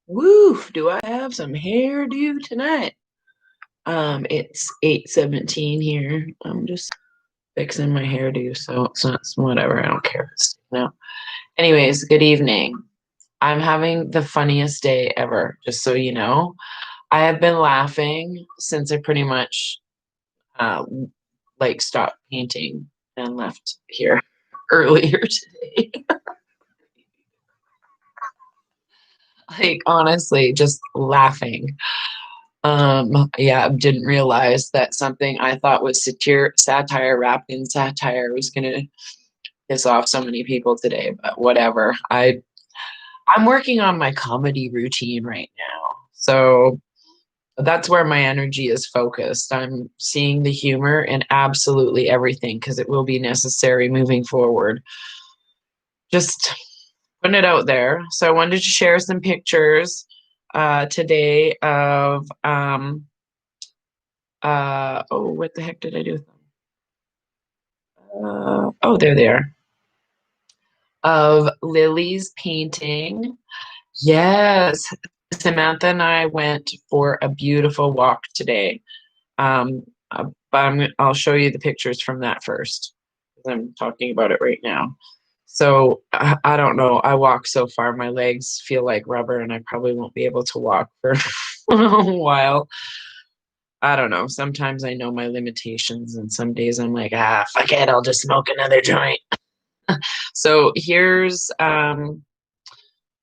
Woo, do I have some hairdo tonight? It's 8:17 here. I'm just fixing my hairdo, so it's whatever. I don't care if it's no. Anyways, good evening. I'm having the funniest day ever, just so you know. I have been laughing since I pretty much uh like stopped painting and left here earlier today. Like honestly, just laughing. Yeah, didn't realize that something I thought was satire wrapped in satire was gonna piss off so many people today, but whatever. I'm working on my comedy routine right now. So that's where my energy is focused. I'm seeing the humor in absolutely everything because it will be necessary moving forward. Just putting it out there. So I wanted to share some pictures today of oh, what the heck did I do with them? Oh, there they are. Of Lily's painting. Yes, Samantha and I went for a beautiful walk today. But I'll show you the pictures from that first. I'm talking about it right now. So I don't know. I walk so far, my legs feel like rubber, and I probably won't be able to walk for a while. I don't know. Sometimes I know my limitations, and some days I'm like, fuck it, I'll just smoke another joint. So here's I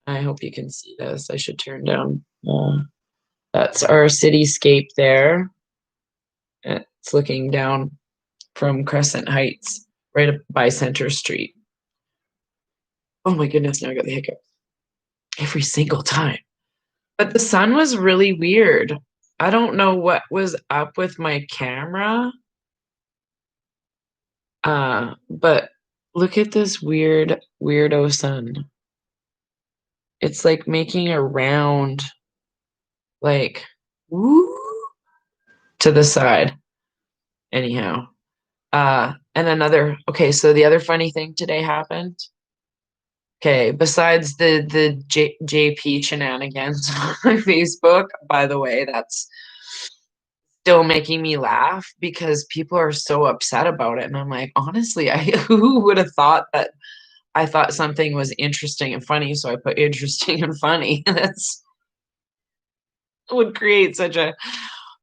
hope you can see this. I should turn down. That's our cityscape there. It's looking down from Crescent Heights, right up by Center Street. Oh my goodness, now I got the hiccups every single time. But the sun was really weird. I don't know what was up with my camera. But look at this weirdo sun. It's like making a round, like, woo, to the side. Anyhow. And okay, so the other funny thing today happened. Okay, besides the JP shenanigans on Facebook, by the way, that's still making me laugh because people are so upset about it. And I'm like, honestly, who would have thought that I thought something was interesting and funny, so I put interesting and funny. That's would create such a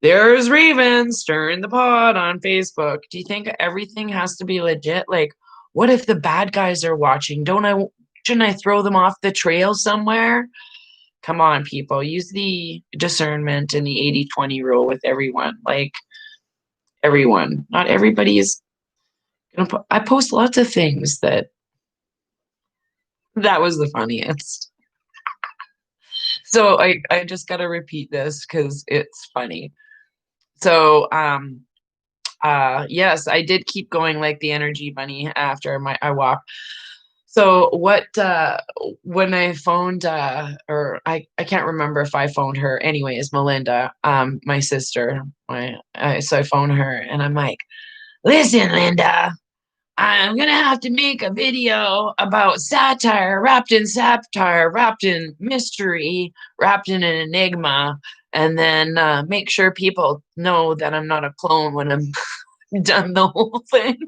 there's Raven stirring the pot on Facebook. Do you think everything has to be legit? Like, what if the bad guys are watching? Shouldn't I throw them off the trail somewhere? Come on, people. Use the discernment and the 80-20 rule with everyone. Like everyone. Not everybody is gonna I post lots of things that was the funniest. So I just gotta repeat this because it's funny. So yes, I did keep going like the energy bunny after my I walk. So what when I phoned or I can't remember if I phoned her anyways, Melinda, my sister, so I phoned her and I'm like, listen, Linda, I'm gonna have to make a video about satire, wrapped in mystery, wrapped in an enigma, and then make sure people know that I'm not a clone when I'm done the whole thing.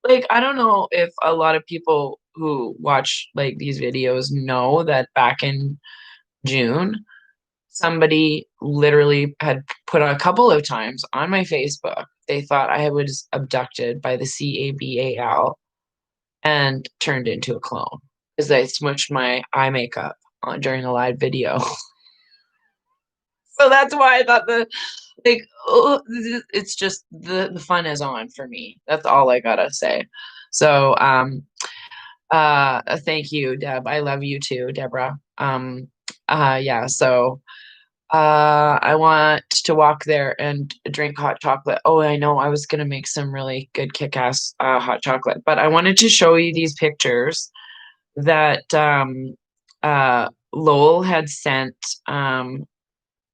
Like, I don't know if a lot of people who watch like these videos know that back in June, somebody literally had put a couple of times on my Facebook. They thought I was abducted by the CABAL and turned into a clone because I smudged my eye makeup on during a live video. So that's why I thought it's just the fun is on for me. That's all I gotta say. So thank you, Deb. I love you too, Deborah. Yeah, so I want to walk there and drink hot chocolate. Oh, I know I was gonna make some really good kick-ass hot chocolate, but I wanted to show you these pictures that Lowell had sent.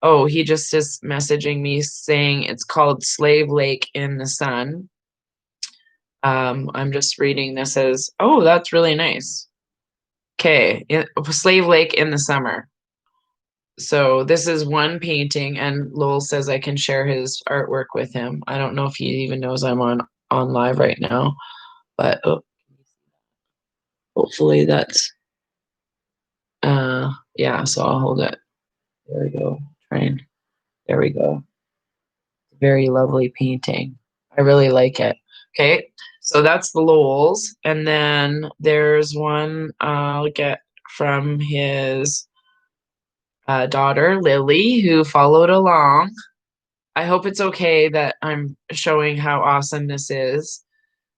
Oh, he just is messaging me saying it's called Slave Lake in the Sun. I'm just reading this as, oh, that's really nice. Okay, Slave Lake in the summer. So this is one painting, and Lowell says I can share his artwork with him. I don't know if he even knows I'm on live right now, but oh, hopefully that's yeah. So I'll hold it. There we go. Train. There we go. Very lovely painting. I really like it. Okay, so that's the Lowell's, and then there's one I'll get from his daughter Lily, who followed along. I hope it's okay that I'm showing how awesome this is,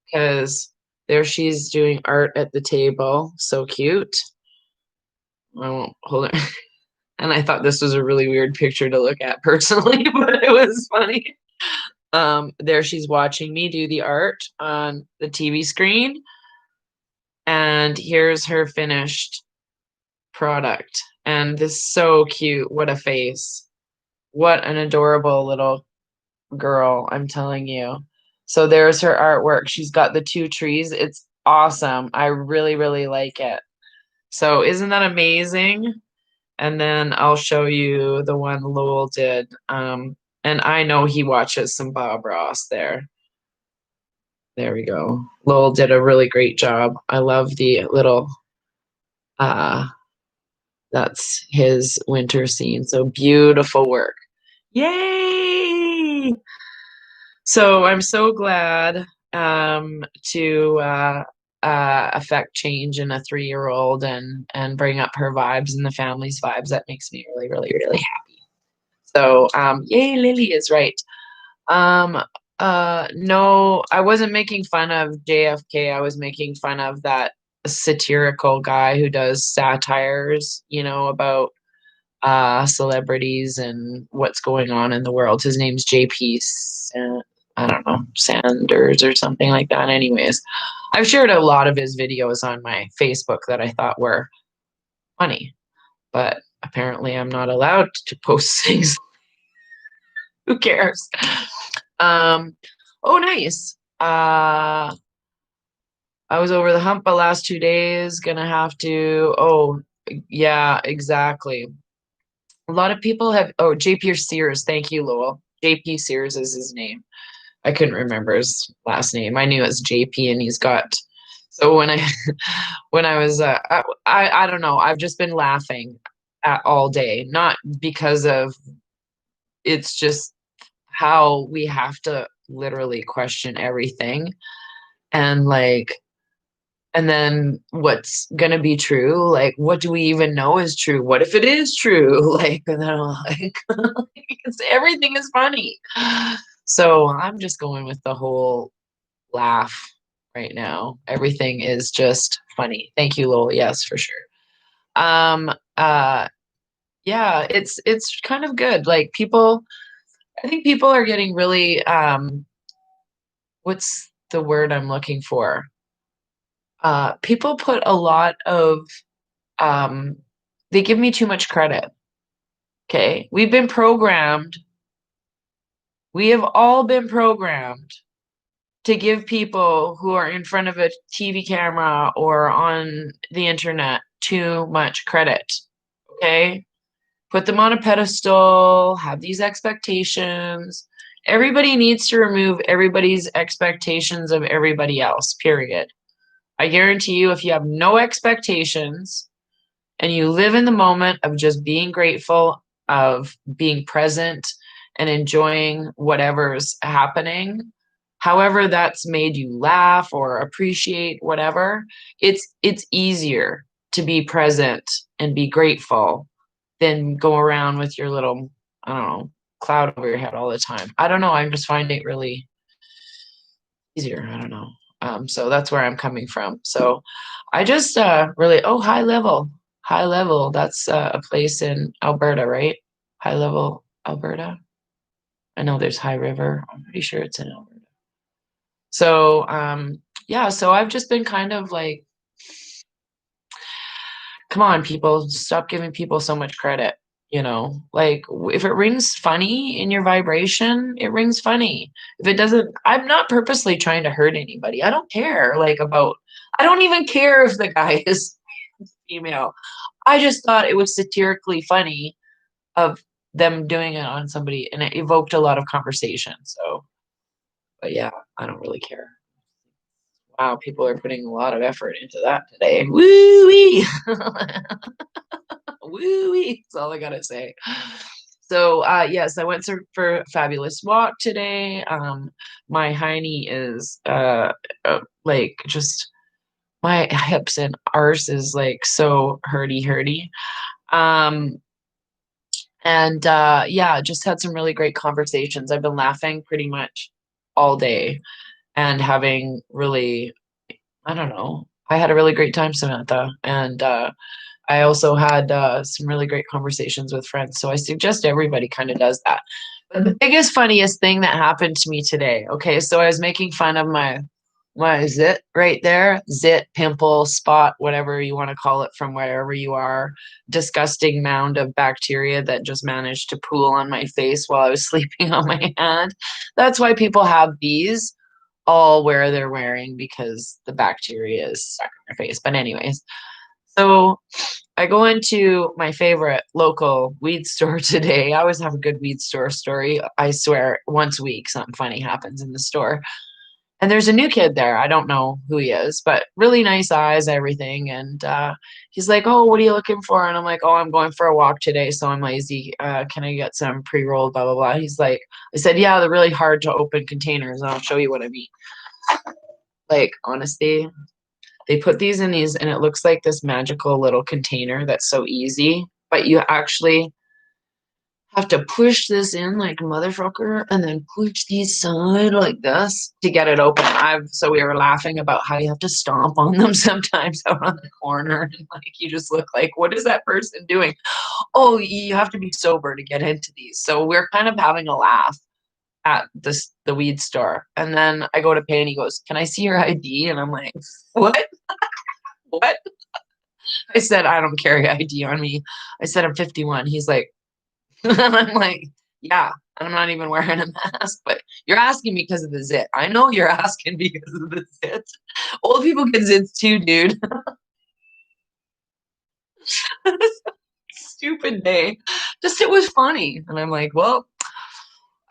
because there she's doing art at the table. So cute. I won't hold it. And I thought this was a really weird picture to look at personally, but it was funny. There she's watching me do the art on the TV screen. And here's her finished product. And this is so cute. What a face. What an adorable little girl, I'm telling you. So there's her artwork. She's got the two trees. It's awesome. I really, really like it. So isn't that amazing? And then I'll show you the one Lowell did. And I know he watches some Bob Ross there. There we go. Lowell did a really great job. I love the little uh that's his winter scene. So beautiful work. Yay! So I'm so glad to affect change in a 3-year-old and bring up her vibes and the family's vibes. That makes me really, really, really happy. So yay, Lily is right. Um, no, I wasn't making fun of JFK. I was making fun of that satirical guy who does satires, about celebrities and what's going on in the world. His name's JP. I don't know, Sanders or something like that. Anyways, I've shared a lot of his videos on my Facebook that I thought were funny, but apparently I'm not allowed to post things. Who cares? Um, oh, nice. I was over the hump the last 2 days. Gonna have to. Oh, yeah, exactly. A lot of people have. Oh, JP Sears. Thank you, Lowell. JP Sears is his name. I couldn't remember his last name. I knew it's JP, and he's got. So when I when I was I don't know. I've just been laughing at all day, not because of. It's just how we have to literally question everything, and like, and then what's gonna be true, like what do we even know is true, what if it is true, like, and then I'm like everything is funny. So I'm just going with the whole laugh right now. Everything is just funny. Thank you, Lowell. Yes, for sure. um uh yeah, it's kind of good, like people, I think people are getting really what's the word I'm looking for? People put a lot of um, they give me too much credit. Okay, we have all been programmed to give people who are in front of a TV camera or on the internet too much credit. Okay, put them on a pedestal, have these expectations. Everybody needs to remove everybody's expectations of everybody else, period. I guarantee you, if you have no expectations and you live in the moment of just being grateful, of being present and enjoying whatever's happening, however that's made you laugh or appreciate whatever, it's easier to be present and be grateful than go around with your little, I don't know, cloud over your head all the time. I don't know, I'm just finding it really easier. I don't know. So that's where I'm coming from. So I just really, oh, high level. High level. That's a place in Alberta, right? High level, Alberta. I know there's High River. I'm pretty sure it's in Alberta. So yeah, so I've just been kind of like, come on, people, stop giving people so much credit. Like if it rings funny in your vibration, it rings funny. If it doesn't, I'm not purposely trying to hurt anybody. I don't care, like, about, I don't even care if the guy is female. I just thought it was satirically funny of them doing it on somebody, and it evoked a lot of conversation. So, but yeah, I don't really care. Wow, people are putting a lot of effort into that today. Woo wee, woo wee. That's all I gotta say. So, yes, I went for a fabulous walk today. My hiney is like just my hips and arse is like so hurty. Um, and yeah, just had some really great conversations. I've been laughing pretty much all day and having really, I don't know, I had a really great time, Samantha. And I also had some really great conversations with friends. So I suggest everybody kind of does that. But the biggest, funniest thing that happened to me today. Okay, so I was making fun of my zit right there, zit, pimple, spot, whatever you want to call it, from wherever you are, disgusting mound of bacteria that just managed to pool on my face while I was sleeping on my hand. That's why people have these all where they're wearing, because the bacteria is stuck in their face. But anyways, so I go into my favorite local weed store today. I always have a good weed store story. I swear, once a week, something funny happens in the store. And there's a new kid there. I don't know who he is, but really nice eyes, everything. And he's like, "Oh, what are you looking for?" And I'm like, "Oh, I'm going for a walk today, so I'm lazy. Can I get some pre-rolled, blah, blah, blah." He's like, I said, "Yeah, they're really hard to open containers, and I'll show you what I mean." Like, honestly, they put these in these, and it looks like this magical little container that's so easy, but you actually have to push this in like a motherfucker and then push these side like this to get it open. So we were laughing about how you have to stomp on them sometimes out on the corner, and like you just look like, what is that person doing? Oh, you have to be sober to get into these. So we're kind of having a laugh at the weed store. And then I go to pay and he goes, "Can I see your ID?" And I'm like, "What? What?" I said, "I don't carry ID on me." I said, "I'm 51." He's like, I'm like, "Yeah, and I'm not even wearing a mask, but you're asking me because of the zit. I know you're asking because of the zit. Old people get zits too, dude." Stupid day. Just it was funny. And I'm like, "Well,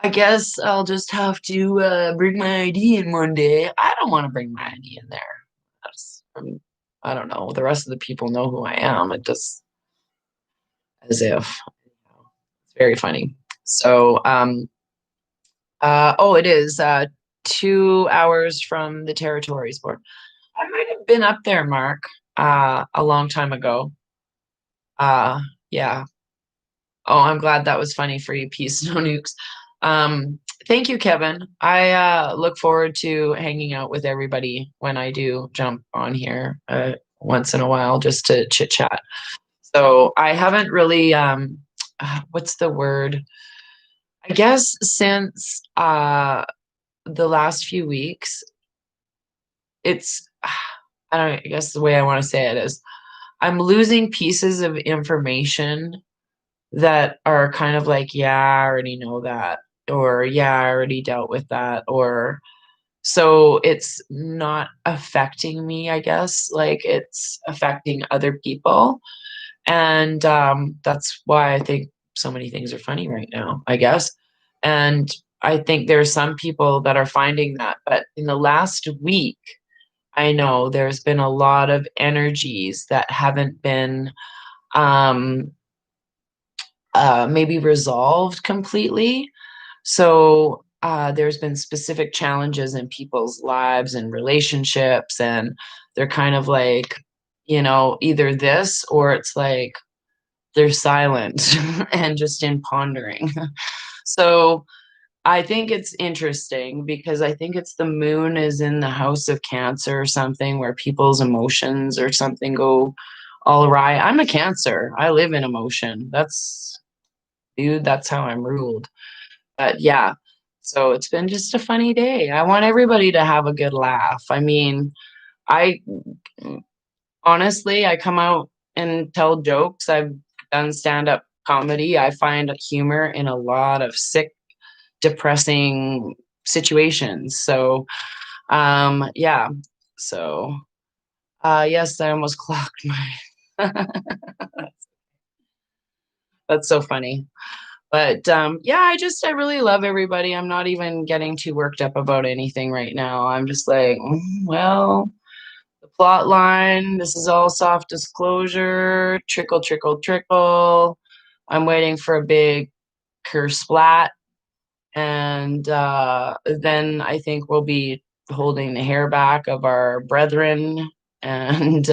I guess I'll just have to bring my ID in one day." I don't want to bring my ID in there. I mean, I don't know. The rest of the people know who I am. It just as if. It's very funny. So, oh, it is 2 hours from the territories board. I might have been up there, Mark, a long time ago. Yeah. Oh, I'm glad that was funny for you. Peace, no nukes. Thank you, Kevin. I look forward to hanging out with everybody when I do jump on here once in a while just to chit chat. So I haven't really, what's the word? I guess since the last few weeks, it's, I don't know, I guess the way I want to say it is I'm losing pieces of information that are kind of like, "Yeah, I already know that," or "Yeah, I already dealt with that," or so it's not affecting me, I guess, like it's affecting other people. And that's why I think so many things are funny right now, I guess. And I think there's some people that are finding that. But in the last week, I know there's been a lot of energies that haven't been um, maybe resolved completely. So there's been specific challenges in people's lives and relationships, and they're kind of like, either this or it's like they're silent and just in pondering. So I think it's interesting because I think it's the moon is in the house of Cancer or something where people's emotions or something go all awry. I'm a Cancer. I live in emotion. Dude, that's how I'm ruled. But yeah, so it's been just a funny day. I want everybody to have a good laugh. I mean, I honestly, I come out and tell jokes. I've done stand-up comedy. I find humor in a lot of sick, depressing situations. So, yeah. So, yes, I almost clocked my That's so funny. But, yeah, I really love everybody. I'm not even getting too worked up about anything right now. I'm just like, well, the plot line, this is all soft disclosure, trickle, trickle, trickle. I'm waiting for a big splat, and, then I think we'll be holding the hair back of our brethren and,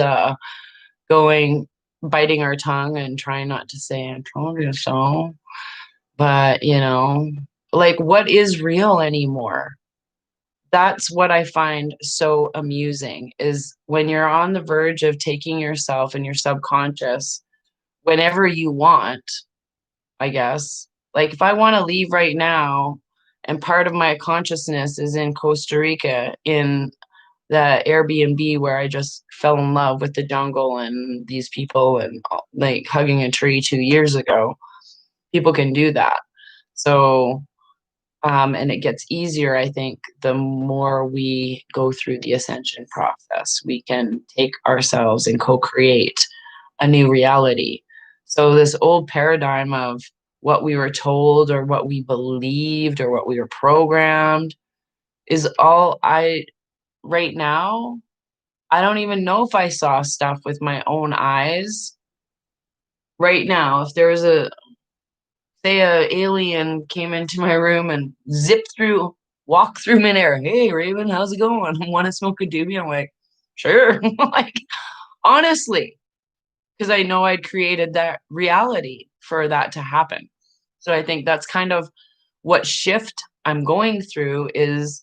going biting our tongue and trying not to say, "I told you so." But, like, what is real anymore? That's what I find so amusing is when you're on the verge of taking yourself and your subconscious whenever you want, I guess. Like, if I wanna leave right now and part of my consciousness is in Costa Rica in the Airbnb where I just fell in love with the jungle and these people and, like, hugging a tree 2 years ago, people can do that. So, and it gets easier, I think, the more we go through the ascension process. We can take ourselves and co-create a new reality. So this old paradigm of what we were told or what we believed or what we were programmed is all I right now, I don't even know if I saw stuff with my own eyes. Right now, if there was a say a alien came into my room and zipped through walked through midair, "Hey, Raven, how's it going? Wanna smoke a doobie?" I'm like, "Sure." Like, honestly, because I know I'd created that reality for that to happen. So I think that's kind of what shift I'm going through is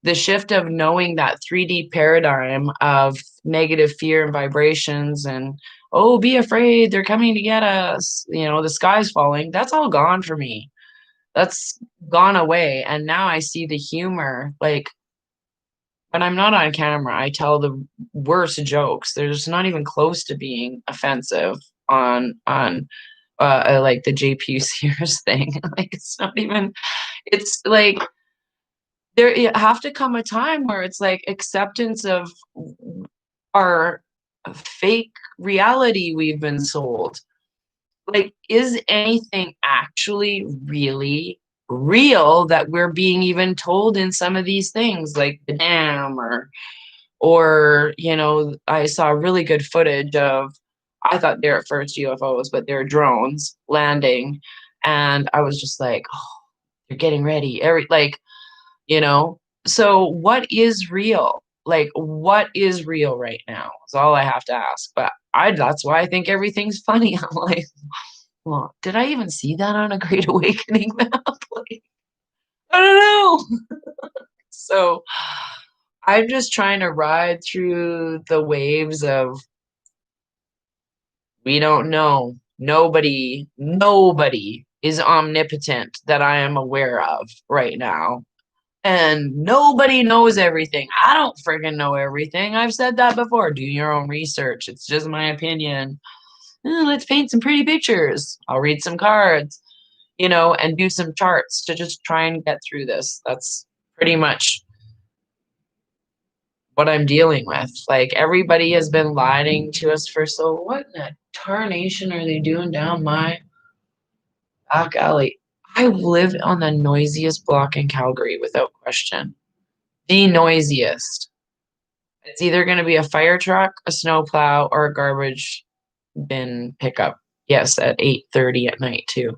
the shift of knowing that 3D paradigm of negative fear and vibrations and, "Oh, be afraid, they're coming to get us," "The sky's falling." That's all gone for me. That's gone away, and now I see the humor, like, when I'm not on camera, I tell the worst jokes. There's not even close to being offensive on like, the JP Sears thing. Like, it's not even it's like there you have to come a time where it's, like, acceptance of our fake reality we've been sold. Like, is anything actually really real that we're being even told in some of these things, like the dam or I saw really good footage of I thought they were at first UFOs, but they're drones landing, and I was just like, "Oh, they're getting ready." You know? So what is real? Like, what is real right now? Is all I have to ask, but I that's why I think everything's funny. I'm like, "Well, did I even see that on a Great Awakening map?" Like, I don't know. So, I'm just trying to ride through the waves of we don't know. Nobody is omnipotent that I am aware of right now. And nobody knows everything. I don't friggin' know everything. I've said that before. Do your own research. It's just my opinion. Let's paint some pretty pictures. I'll read some cards, and do some charts to just try and get through this. That's pretty much what I'm dealing with. Like, everybody has been lying to us for so what in the tarnation are they doing down my back alley? I live on the noisiest block in Calgary without question. The noisiest. It's either gonna be a fire truck, a snowplow, or a garbage bin pickup. Yes, at 8:30 at night too.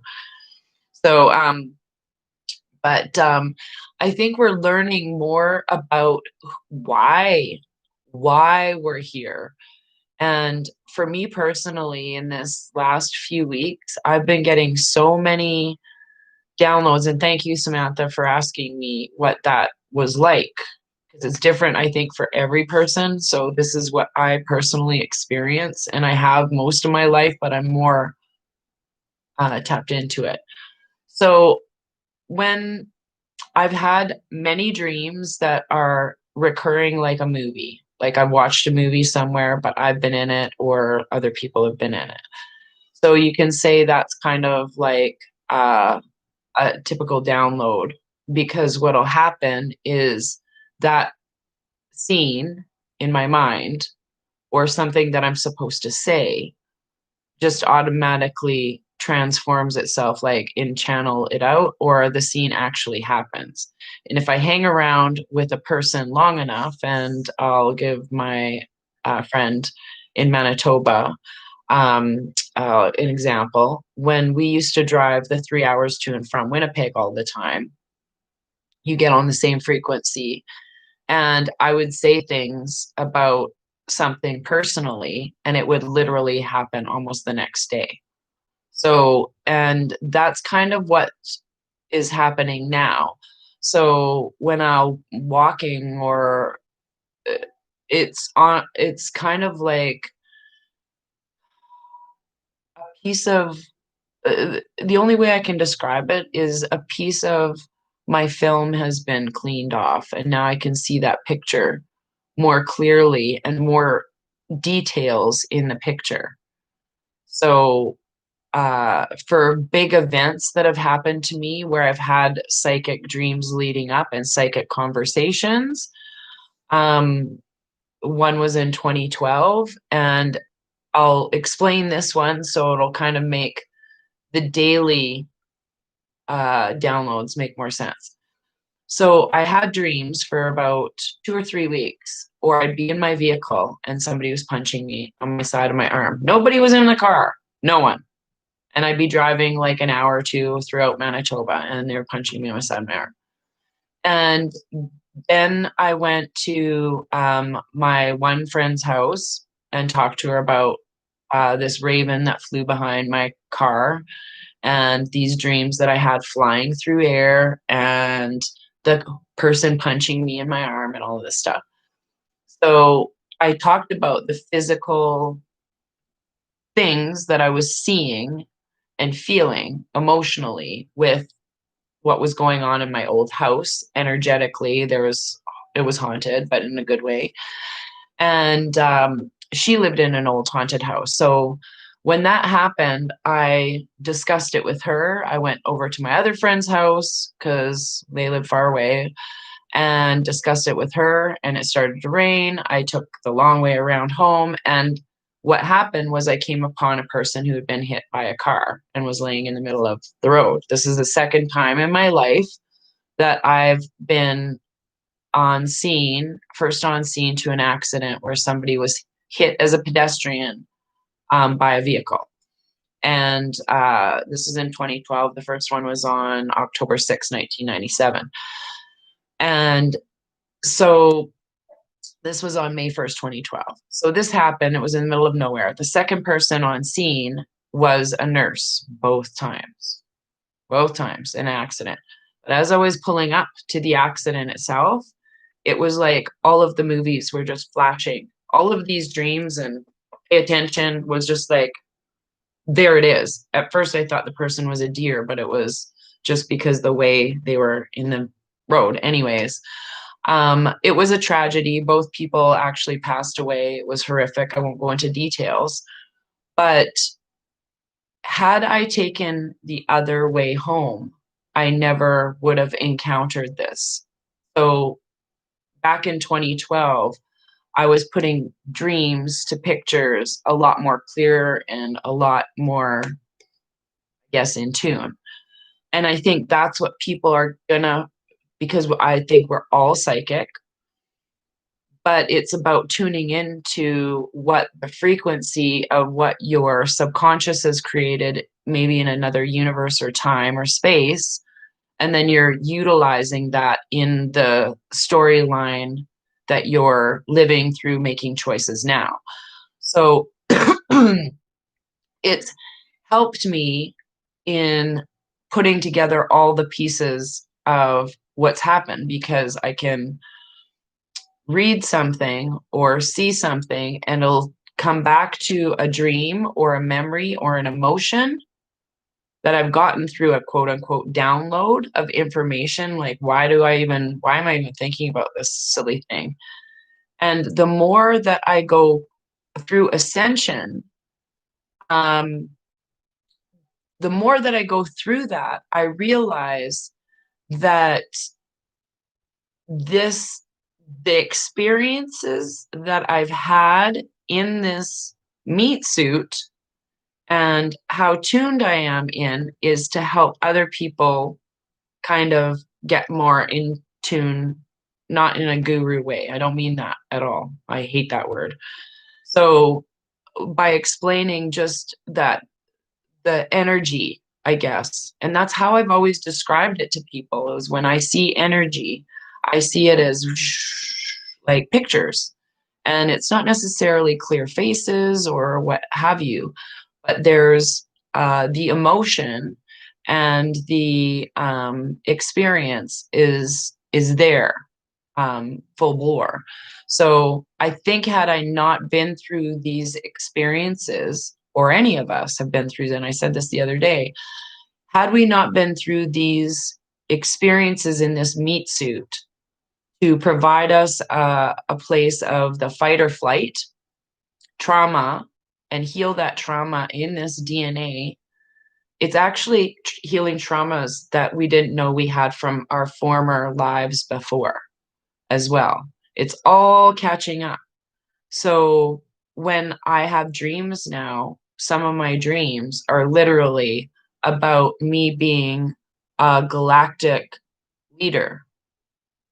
So, but I think we're learning more about why we're here. And for me personally, in this last few weeks, I've been getting so many downloads, and thank you, Samantha, for asking me what that was like, because it's different, I think, for every person. So this is what I personally experience, and I have most of my life, but I'm more tapped into it. So when I've had many dreams that are recurring like a movie. Like I've watched a movie somewhere, but I've been in it or other people have been in it. So you can say that's kind of like a typical download because what'll happen is that scene in my mind or something that I'm supposed to say just automatically transforms itself, like in Channel It Out, or the scene actually happens. And if I hang around with a person long enough, and I'll give my friend in Manitoba an example. When we used to drive the 3 hours to and from Winnipeg all the time, you get on the same frequency. And I would say things about something personally, and it would literally happen almost the next day. So, and that's kind of what is happening now. So when I'm walking, or it's kind of like a piece of the only way I can describe it is a piece of my film has been cleaned off, and now I can see that picture more clearly and more details in the picture. So, for big events that have happened to me where I've had psychic dreams leading up and psychic conversations, um, one was in 2012, and I'll explain this one so it'll kind of make the daily downloads make more sense. So I had dreams for about 2 or 3 weeks, or I'd be in my vehicle and somebody was punching me on my side of my arm. Nobody was in the car, no one. And I'd be driving like an hour or two throughout Manitoba, and they were punching me on my side of my arm. And then I went to my one friend's house and talked to her about this raven that flew behind my car, and these dreams that I had flying through air, and the person punching me in my arm, and all of this stuff. So I talked about the physical things that I was seeing and feeling emotionally with what was going on in my old house. Energetically, it was haunted, but in a good way. And she lived in an old haunted house. So when that happened, I discussed it with her. I went over to my other friend's house because they live far away, and discussed it with her. And it started to rain. I took the long way around home. And what happened was I came upon a person who had been hit by a car and was laying in the middle of the road. This is the second time in my life that I've been on scene, first on scene to an accident where somebody was hit as a pedestrian by a vehicle. And this was in 2012. The first one was on October 6th, 1997. And so this was on May 1st, 2012. So this happened. It was in the middle of nowhere. The second person on scene was a nurse, both times, an accident. But as I was pulling up to the accident itself, it was like all of the movies were just flashing. All of these dreams and pay attention was just like, there it is. At first, I thought the person was a deer, but it was just because the way they were in the road. Anyways, it was a tragedy. Both people actually passed away. It was horrific. I won't go into details. But had I taken the other way home, I never would have encountered this. So back in 2012, I was putting dreams to pictures a lot more clear and a lot more, I guess, in tune. And I think that's what people are gonna, because I think we're all psychic, but it's about tuning into what the frequency of what your subconscious has created, maybe in another universe or time or space. And then you're utilizing that in the storyline that you're living through, making choices now. So it's helped me in putting together all the pieces of what's happened, because I can read something or see something and it'll come back to a dream or a memory or an emotion that I've gotten through a quote unquote download of information. Like, why am I even thinking about this silly thing? And the more that I go through ascension, um, the more that I go through that, I realize that this, the experiences that I've had in this meat suit And how tuned I am in is to help other people kind of get more in tune, not in a guru way. I don't mean that at all. I hate that word. So by explaining just that the energy, I guess, and that's how I've always described it to people is when I see energy, I see it as like pictures. And it's not necessarily clear faces or what have you, but there's the emotion and the experience is there, full bore. So I think had I not been through these experiences, or any of us have been through, and I said this the other day, had we not been through these experiences in this meat suit to provide us a place of the fight or flight trauma and heal that trauma in this DNA, it's actually healing traumas that we didn't know we had from our former lives before as well. It's all catching up. So when I have dreams now, some of my dreams are literally about me being a galactic leader.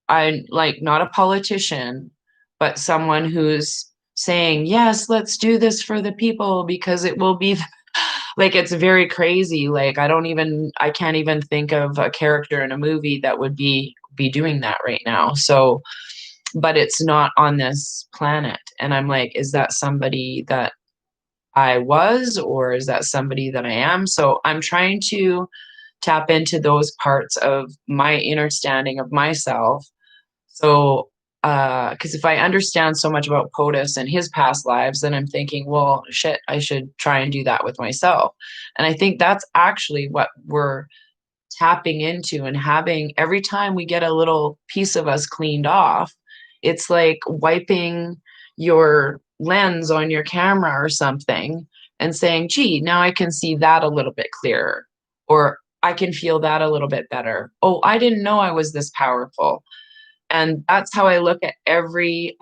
I'm like not a politician, but someone who's saying, yes, let's do this for the people because it will be like it's very crazy. Like I can't even think of a character in a movie that would be doing that right now. So but it's not on this planet. And I'm like, is that somebody that I was, or is that somebody that I am? So I'm trying to tap into those parts of my understanding of myself. So, because if I understand so much about POTUS and his past lives, then I'm thinking, well, shit, I should try and do that with myself. And I think that's actually what we're tapping into and having every time we get a little piece of us cleaned off, it's like wiping your lens on your camera or something and saying, gee, now I can see that a little bit clearer, or I can feel that a little bit better. Oh, I didn't know I was this powerful. And that's how I look at every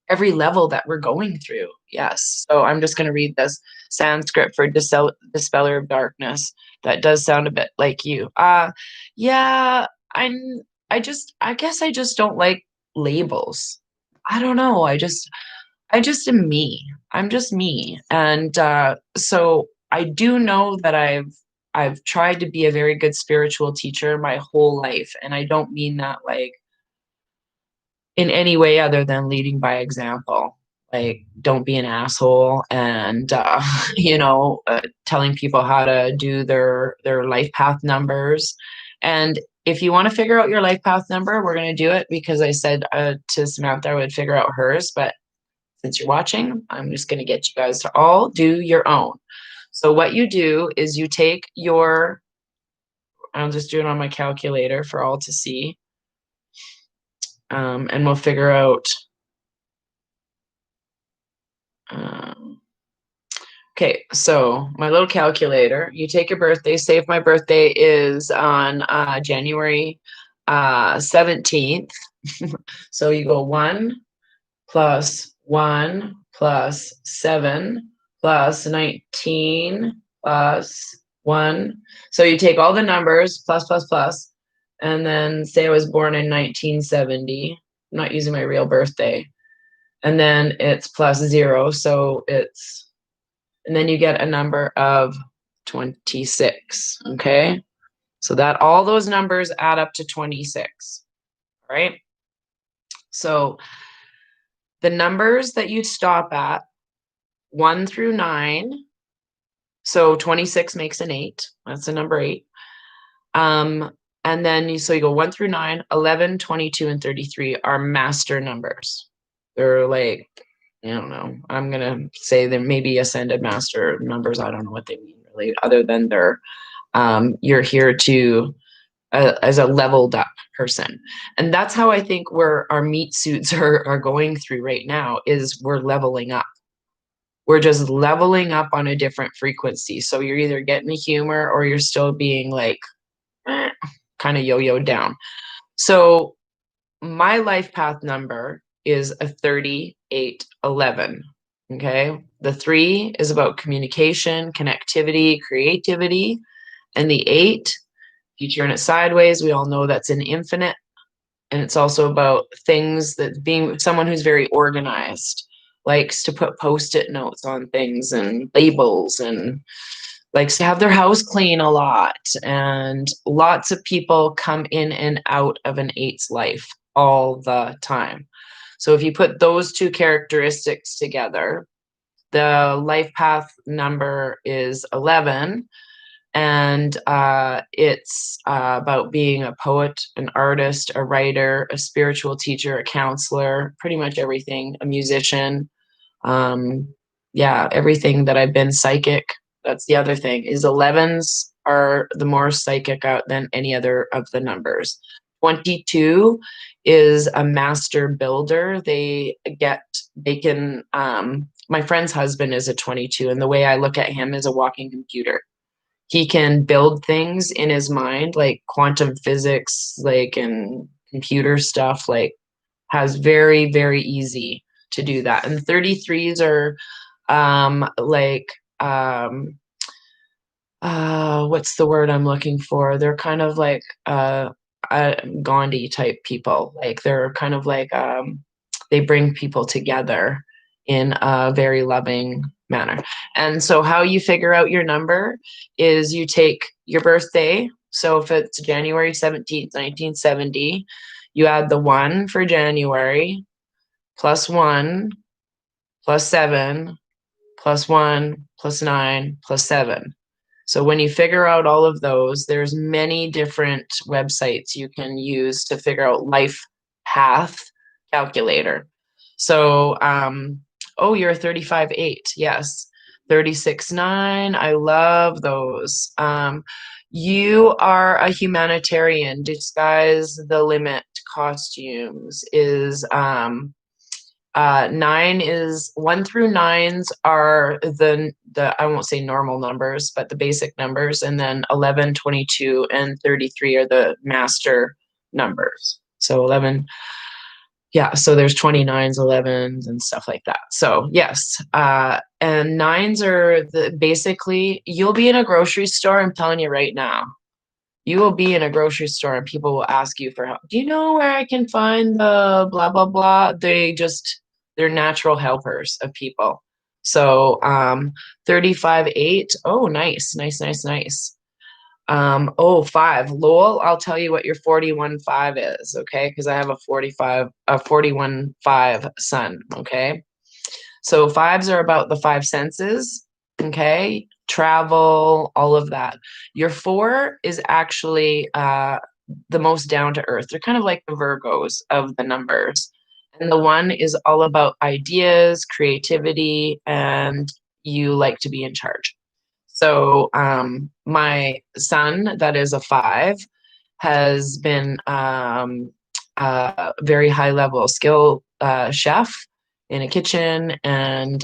level that we're going through. Yes. So I'm just going to read this Sanskrit for dispeller of darkness. That does sound a bit like you. Yeah, I'm, I guess I just don't like labels. I don't know. I just am me. I'm just me. And so I do know that I've tried to be a very good spiritual teacher my whole life. And I don't mean that like in any way other than leading by example. Like, don't be an asshole, and telling people how to do their life path numbers. And if you want to figure out your life path number, we're going to do it because I said to Samantha I would figure out hers. But since you're watching, I'm just going to get you guys to all do your own. So what you do is you take your, I'll just do it on my calculator for all to see, and we'll figure out. Um, okay, so my little calculator, you take your birthday, say if my birthday is on January 17th. So you go 1 plus 1 plus 7 plus 19 plus 1. So you take all the numbers, plus, plus, plus, and then say I was born in 1970. I'm not using my real birthday. And then it's plus 0, so it's, and then you get a number of 26, okay? So that all those numbers add up to 26, all right? So the numbers that you stop at, 1 through 9, so 26 makes an 8, that's the number 8. And then you go 1 through 9, 11, 22, and 33 are master numbers. They're like, I don't know. I'm going to say they're maybe ascended master numbers. I don't know what they mean really, other than they're, you're here to, as a leveled up person. And that's how I think our meat suits are going through right now is we're leveling up. We're just leveling up on a different frequency. So you're either getting the humor or you're still being like, kind of yo-yo down. So my life path number is a 3811. Okay. The 3 is about communication, connectivity, creativity. And the 8, if you turn it sideways, we all know that's an infinite. And it's also about things that being someone who's very organized, likes to put post-it notes on things and labels, and likes to have their house clean a lot. And lots of people come in and out of an 8's life all the time. So if you put those two characteristics together, the life path number is 11, and it's about being a poet, an artist, a writer, a spiritual teacher, a counselor, pretty much everything, a musician. Um, yeah, everything that I've been. Psychic. That's the other thing, is 11s are the more psychic out than any other of the numbers. 22 is a master builder. They can, my friend's husband is a 22, and the way I look at him is a walking computer. He can build things in his mind, like quantum physics, like, and computer stuff, like, has very, very easy to do that. And 33s are like, what's the word I'm looking for? They're kind of like Gandhi type people. Like, they're kind of like, they bring people together in a very loving manner. And so how you figure out your number is you take your birthday. So if it's January 17th, 1970, you add the 1 for January, plus 1, plus 7, plus 1, plus 9, plus 7. So when you figure out all of those, there's many different websites you can use to figure out life path calculator. So, oh, you're a 35-8. Yes. 36-9. I love those. You are a humanitarian. Disguise the limit costumes is 9 is 1 through 9s are the I won't say normal numbers, but the basic numbers, and then 11, 22, and 33 are the master numbers. So 11, yeah. So there's 29s, 11s, and stuff like that. So yes, and 9s are basically, you'll be in a grocery store. I'm telling you right now, you will be in a grocery store and people will ask you for help. Do you know where I can find the blah, blah, blah? They're natural helpers of people. So 35-8. Oh, nice, nice, nice, nice. Oh, 5. Lowell, I'll tell you what your 41-5 is, okay? Because I have a 41-5 son, okay? So 5s are about the 5 senses, okay? Travel, all of that. Your 4 is actually the most down to earth. They're kind of like the Virgos of the numbers. And the 1 is all about ideas, creativity, and you like to be in charge. So my son, that is a 5, has been a very high level skill chef in a kitchen, and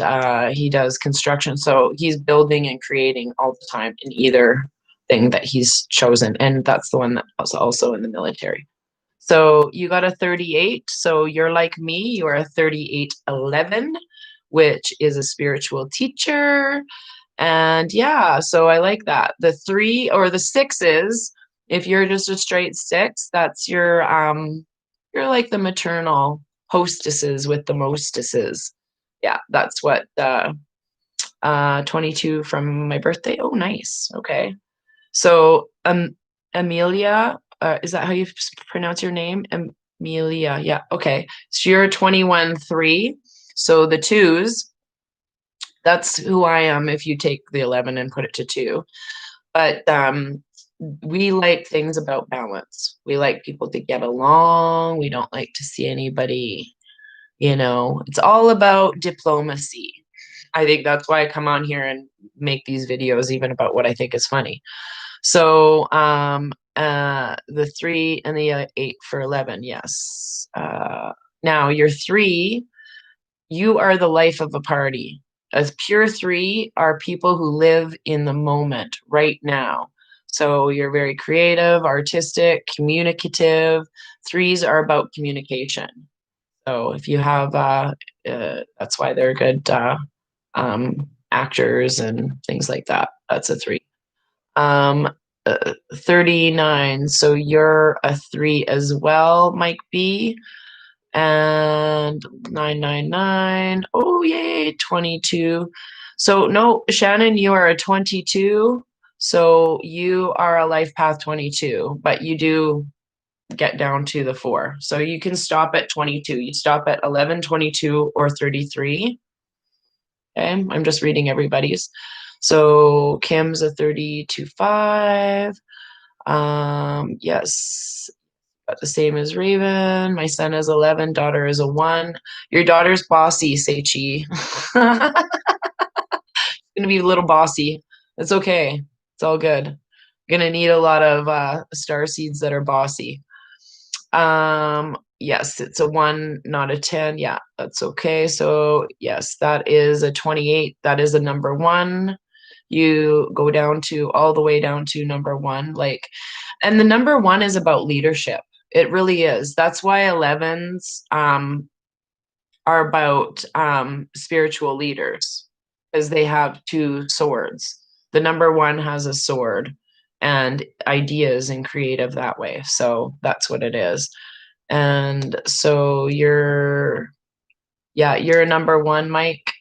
he does construction. So he's building and creating all the time in either thing that he's chosen. And that's the one that was also in the military. So you got a 38. So you're like me, you are a 38-11, which is a spiritual teacher. And yeah, so I like that. The 3 or the 6s, if you're just a straight 6, that's you're like the maternal hostesses with the mostesses. Yeah, that's what 22 from my birthday. Oh, nice. Okay. So Amelia, is that how you pronounce your name? Amelia. Yeah. Okay. So you're 21-3. So the 2s, that's who I am if you take the 11 and put it to 2. But we like things about balance. We like people to get along. We don't like to see anybody, it's all about diplomacy. I think that's why I come on here and make these videos, even about what I think is funny. So the 3 and the 8 for 11, yes. Now your 3, you are the life of a party. As pure 3 are people who live in the moment right now. So you're very creative, artistic, communicative. 3s are about communication. So if you have, that's why they're good actors and things like that. That's a three. Um, 39. So you're a three as well, Mike B. And 999. Oh, yay, 22. So, no, Shannon, you are a 22. So you are a life path 22, but you do get down to the four. So you can stop at 22. You stop at 11, 22, or 33. Okay, I'm just reading everybody's. So Kim's a 32 5. Yes, about the same as Raven. My son is 11, daughter is a 1. Your daughter's bossy, say Chi. Gonna be a little bossy. It's okay. It's all good. Gonna need a lot of star seeds that are bossy. Yes, it's a 1, not a 10. Yeah, that's okay. So yes, that is a 28. That is a number 1. You go down to all the way down to number 1. Like, and the number 1 is about leadership. It really is. That's why 11s are about spiritual leaders, because they have 2 swords. The number 1 has a sword and ideas and creative that way. So that's what it is. And so you're a number 1, Mike.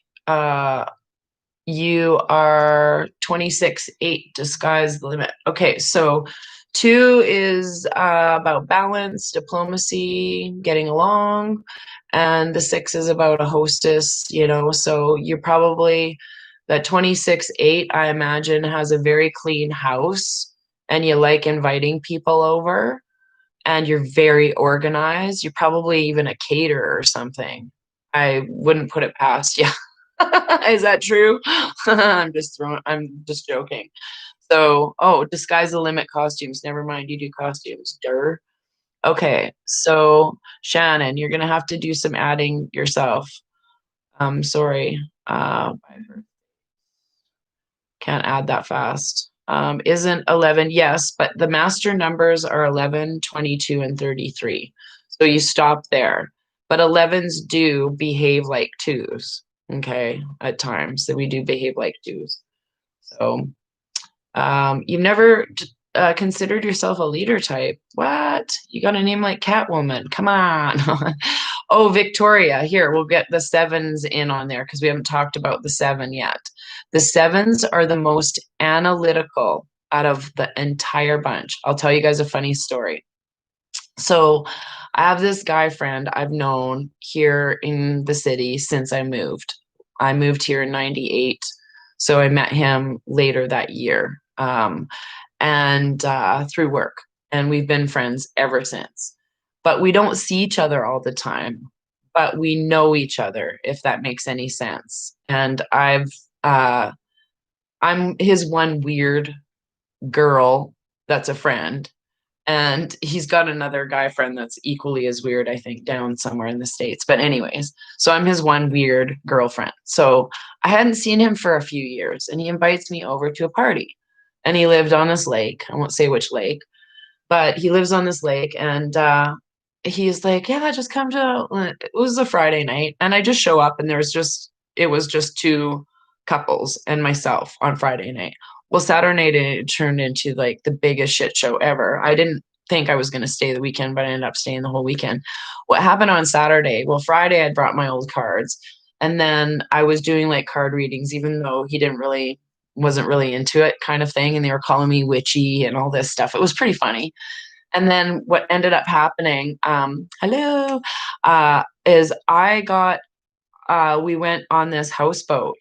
You are 26, 8, disguise the limit. Okay, so 2 is about balance, diplomacy, getting along. And the 6 is about a hostess, so you're probably that 26, 8, I imagine, has a very clean house and you like inviting people over and you're very organized. You're probably even a caterer or something. I wouldn't put it past you. Is that true? I'm just joking. So, oh, disguise the limit costumes. Never mind, you do costumes. Dur. Okay, so Shannon, you're gonna have to do some adding yourself. Sorry. Can't add that fast. Isn't 11? Yes, but the master numbers are 11, 22, and 33. So you stop there. But 11s do behave like 2s, okay, at times. So we do behave like 2s. So you've never considered yourself a leader type. What? You got a name like Catwoman. Come on. Oh, Victoria. Here, we'll get the 7s in on there because we haven't talked about the 7 yet. The 7s are the most analytical out of the entire bunch. I'll tell you guys a funny story. So I have this guy friend I've known here in the city since I moved. I moved here in 98. So I met him later that year, and through work. And we've been friends ever since. But we don't see each other all the time. But we know each other, if that makes any sense. And I'm his one weird girl that's a friend, and he's got another guy friend that's equally as weird, I think, down somewhere in the States. But anyways, so I'm his one weird girlfriend. So I hadn't seen him for a few years, and he invites me over to a party. And he lived on this lake. I won't say which lake, but he lives on this lake. And he's like, yeah, just come to, it was a Friday night. And I just show up, and it was just 2 couples and myself on Friday night. Well, Saturday night it turned into like the biggest shit show ever. I didn't think I was going to stay the weekend, but I ended up staying the whole weekend. What happened on Saturday? Well, Friday I brought my old cards, and then I was doing like card readings, even though he wasn't really into it, kind of thing. And they were calling me witchy and all this stuff. It was pretty funny. And then what ended up happening, hello, is we went on this houseboat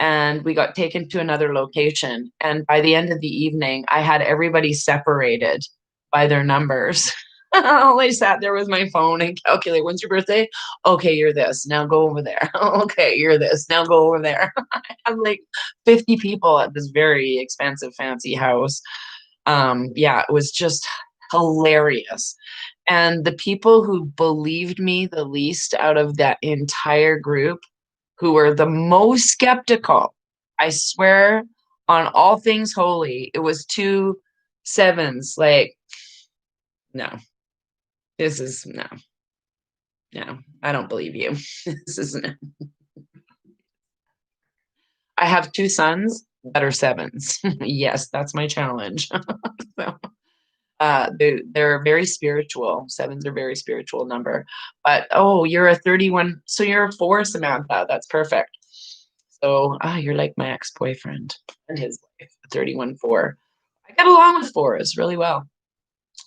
and we got taken to another location. And by the end of the evening, I had everybody separated by their numbers. I sat there with my phone and calculate, when's your birthday? Okay, you're this. Now go over there. Okay, you're this. Now go over there. I have like 50 people at this very expensive, fancy house. Yeah, it was just hilarious. And the people who believed me the least out of that entire group, who were the most skeptical, I swear on all things holy, it was 2 7s. Like, no, no, no, I don't believe you. This is no. I have 2 sons that are 7s. Yes, that's my challenge. So, they're very spiritual. 7s are very spiritual number. But, oh, you're a 31, so you're a 4, Samantha, that's perfect. So, you're like my ex-boyfriend and his wife, 31 4. I get along with 4s really well.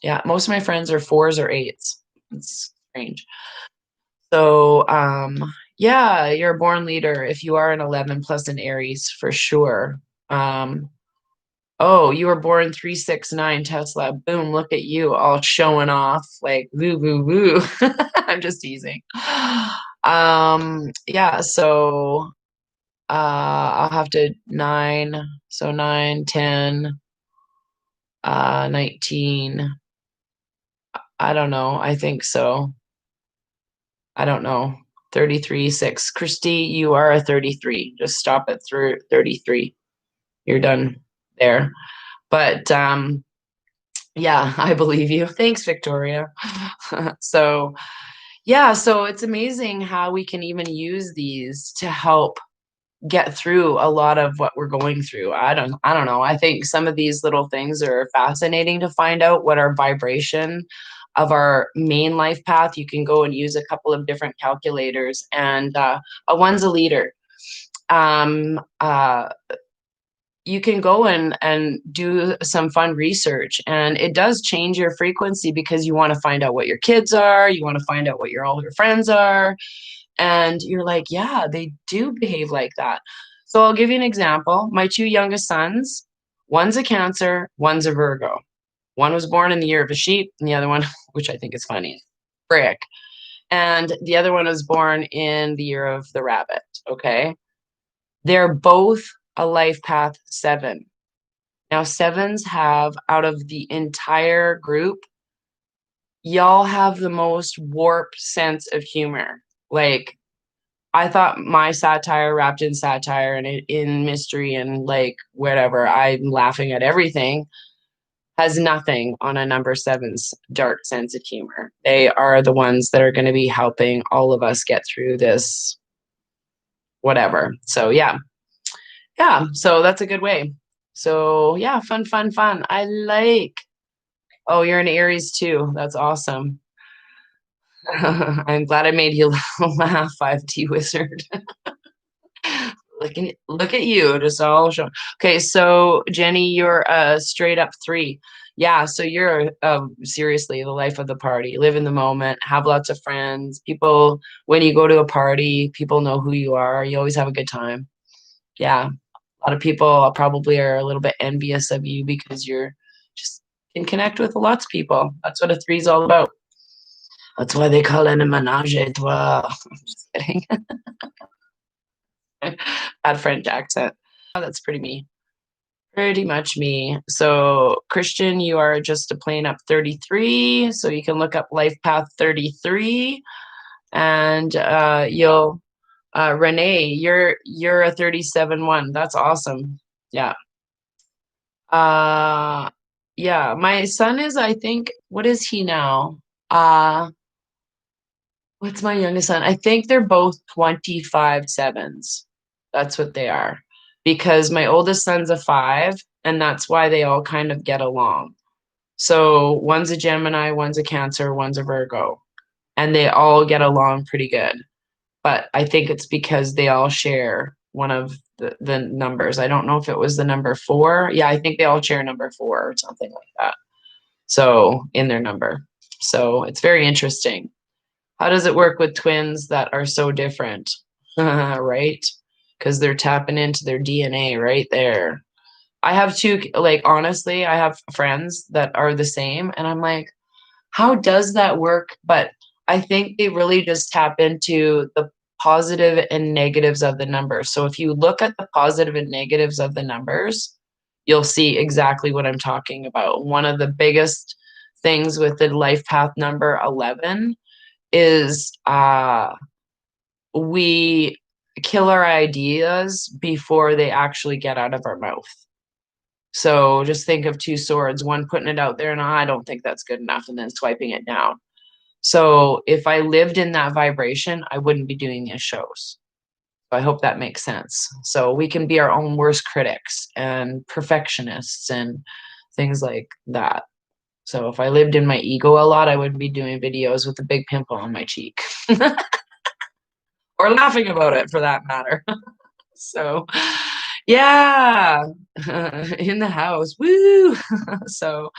Yeah, most of my friends are 4s or 8s. It's strange. So, yeah, you're a born leader if you are an 11 plus an Aries for sure. Um, oh, you were born 369 Tesla. Boom, look at you all showing off like woo woo woo. I'm just teasing. Yeah, so I'll have to 9, so 9, 10, 19. I don't know. I think so. I don't know. 33, 6. Christy, you are a 33. Just stop it through 33. You're done there. But yeah, I believe you. Thanks, Victoria. So, yeah, so it's amazing how we can even use these to help get through a lot of what we're going through. I don't know. I think some of these little things are fascinating to find out what our vibration of our main life path. You can go and use a couple of different calculators, and one's a leader. Um, uh, you can go and do some fun research, and it does change your frequency because you want to find out what your kids are, you want to find out what all your friends are, and you're like, yeah, they do behave like that. So I'll give you an example. My 2 youngest sons, one's a Cancer, one's a Virgo. One was born in the year of a sheep, and the other one, which I think is funny, brick. And the other one was born in the year of the rabbit. Okay. They're both a life path 7. Now, 7s have, out of the entire group, y'all have the most warped sense of humor. Like, I thought my satire wrapped in satire and in mystery and like whatever, I'm laughing at everything, has nothing on a number 7's dark sense of humor. They are the ones that are going to be helping all of us get through this, whatever. So, yeah. Yeah. So that's a good way. So, yeah, fun, fun, fun. I like. Oh, you're an Aries too. That's awesome. I'm glad I made you laugh, 5D wizard. Look at you, just all show. Okay, so Jenny, you're a straight up 3. Yeah, so you're seriously the life of the party. Live in the moment, have lots of friends. People, when you go to a party, people know who you are. You always have a good time. Yeah, a lot of people probably are a little bit envious of you because you're just can connect with lots of people. That's what a 3 is all about. That's why they call it a menage a trois. I'm just kidding. Bad French accent. Oh, that's pretty me. Pretty much me. So, Christian, you are just a plain up 33. So you can look up Life Path 33, and you'll Renee, you're a 37-1. That's awesome. Yeah. Uh yeah, my son is, I think, what is he now? Uh what's my youngest son? I think they're both 25 7s. That's what they are. Because my oldest son's a 5, and that's why they all kind of get along. So one's a Gemini, one's a Cancer, one's a Virgo, and they all get along pretty good. But I think it's because they all share one of the numbers. I don't know if it was the number 4. Yeah, I think they all share number 4 or something like that. So in their number. So it's very interesting. How does it work with twins that are so different? Right? Because they're tapping into their DNA right there. I have 2, like, honestly, I have friends that are the same, and I'm like, how does that work? But I think they really just tap into the positive and negatives of the numbers. So if you look at the positive and negatives of the numbers, you'll see exactly what I'm talking about. One of the biggest things with the life path number 11 is we kill our ideas before they actually get out of our mouth. So just think of 2 swords, one putting it out there and I don't think that's good enough, and then swiping it down. So if I lived in that vibration, I wouldn't be doing these shows. I hope that makes sense. So we can be our own worst critics and perfectionists and things like that. So if I lived in my ego a lot, I wouldn't be doing videos with a big pimple on my cheek or laughing about it for that matter. So yeah, in the house. Woo! So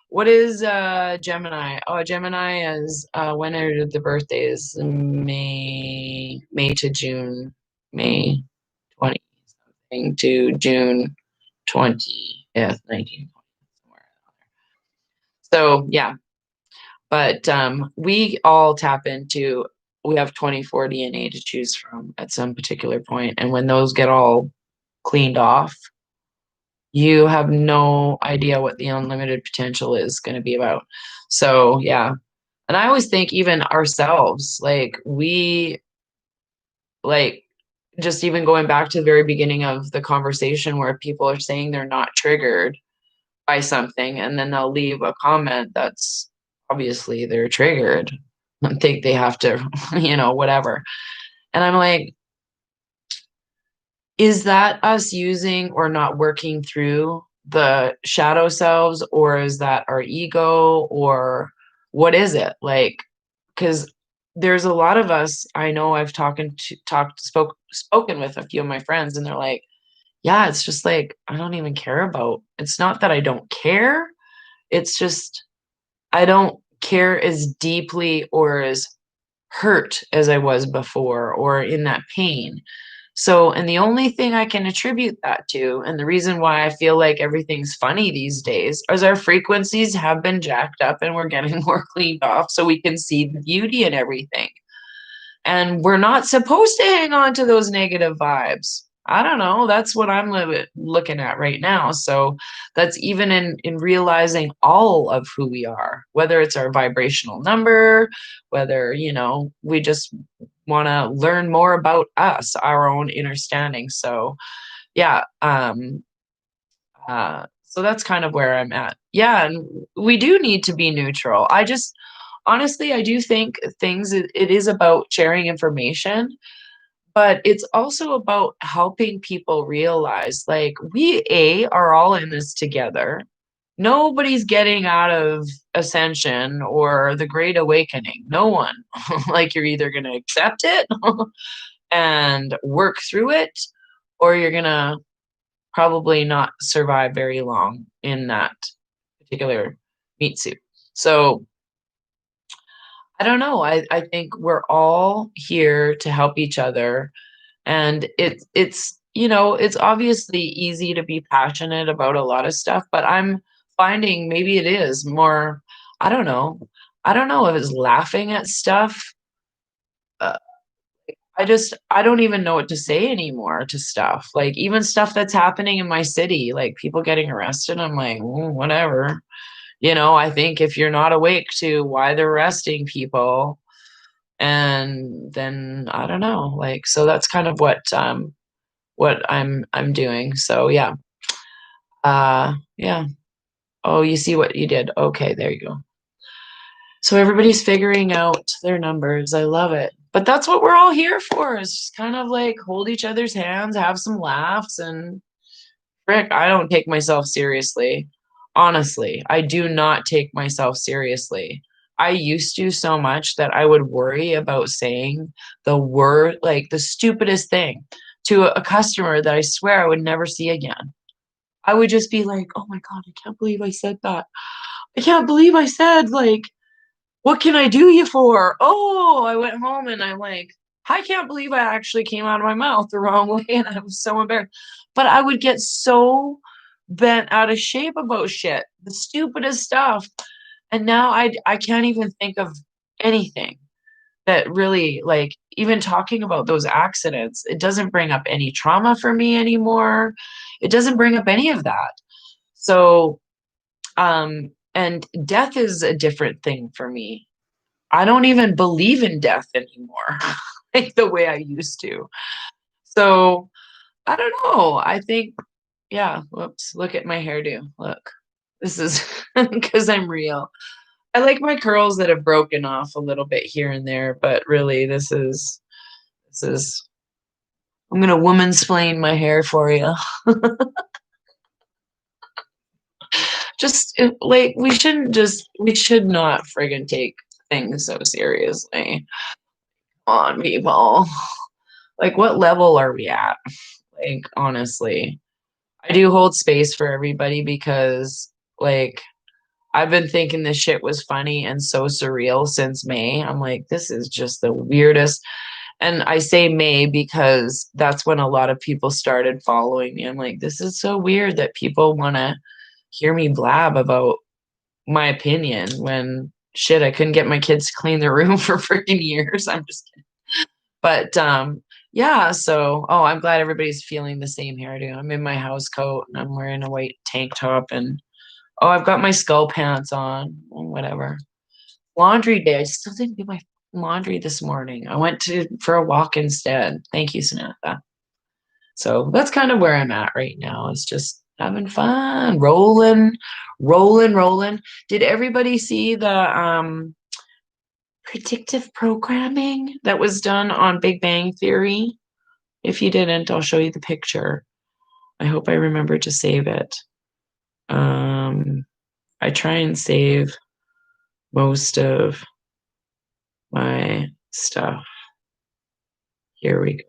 what is Gemini? Oh, Gemini is when are the birthdays? May to June. May 20 something to June 20th, 1920 somewhere. So yeah, but we all tap into we have 24 DNA to choose from at some particular point, and when those get all cleaned off, you have no idea what the unlimited potential is going to be about. So yeah, and I always think even ourselves, like we like just even going back to the very beginning of the conversation where people are saying they're not triggered by something and then they'll leave a comment that's obviously they're triggered and think they have to, whatever. And I'm like, is that us using or not working through the shadow selves, or is that our ego, or what is it? Like, because there's a lot of us I know I've spoken with a few of my friends, and they're like, yeah, it's just like I don't even care about. It's not that I don't care. It's just I don't care as deeply or as hurt as I was before or in that pain. So, and the only thing I can attribute that to, and the reason why I feel like everything's funny these days, is our frequencies have been jacked up and we're getting more cleaned off so we can see the beauty in everything. And we're not supposed to hang on to those negative vibes. I don't know. That's what I'm looking at right now. So that's even in realizing all of who we are, whether it's our vibrational number, whether, we just want to learn more about us, our own understanding. So yeah, so that's kind of where I'm at. Yeah, and we do need to be neutral. I just honestly, I do think it is about sharing information, but it's also about helping people realize like are all in this together. Nobody's getting out of ascension or the great awakening. No one. Like you're either going to accept it and work through it, or you're going to probably not survive very long in that particular meat suit. So I don't know. I think we're all here to help each other. And it's obviously easy to be passionate about a lot of stuff, but I'm finding maybe it is more, I don't know. I don't know if it's laughing at stuff. Uh, I don't even know what to say anymore to stuff. Like even stuff that's happening in my city, like people getting arrested. I'm like, whatever. I think if you're not awake to why they're arresting people, and then I don't know, like so that's kind of what I'm doing. So yeah. Yeah. Oh, you see what you did. Okay, there you go. So everybody's figuring out their numbers. I love it. But that's what we're all here for, is just kind of like hold each other's hands, have some laughs, and frick, I don't take myself seriously. Honestly, I do not take myself seriously. I used to so much that I would worry about saying the word, like the stupidest thing to a customer that I swear I would never see again. I would just be like, "Oh my God, I can't believe I said that. I can't believe I said, like, what can I do you for?" Oh, I went home and I'm like, I can't believe I actually came out of my mouth the wrong way. And I was so embarrassed. But I would get so bent out of shape about shit, the stupidest stuff. And now I can't even think of anything that really, like, even talking about those accidents, it doesn't bring up any trauma for me anymore. It doesn't bring up any of that. So, and death is a different thing for me. I don't even believe in death anymore, like the way I used to. So I don't know. I think, yeah, whoops, look at my hairdo. Look, this is because I'm real. I like my curls that have broken off a little bit here and there, but really, this is I'm gonna woman-splain my hair for you. Just like we should not friggin' take things so seriously on people. Like, what level are we at? Like, honestly, I do hold space for everybody because, like, I've been thinking this shit was funny and so surreal since May. I'm like, this is just the weirdest. And I say May because that's when a lot of people started following me. I'm like, this is so weird that people want to hear me blab about my opinion when shit, I couldn't get my kids to clean their room for freaking years. I'm just kidding. But yeah, so I'm glad everybody's feeling the same hairdo. I'm in my house coat and I'm wearing a white tank top and I've got my skull pants on, whatever. Laundry day. I still didn't do my laundry this morning. I went to for a walk instead. Thank you, Samantha. So that's kind of where I'm at right now. It's just having fun, rolling. Did everybody see the predictive programming that was done on Big Bang Theory? If you didn't, I'll show you the picture. I hope I remember to save it. I try and save most of my stuff. Here we go.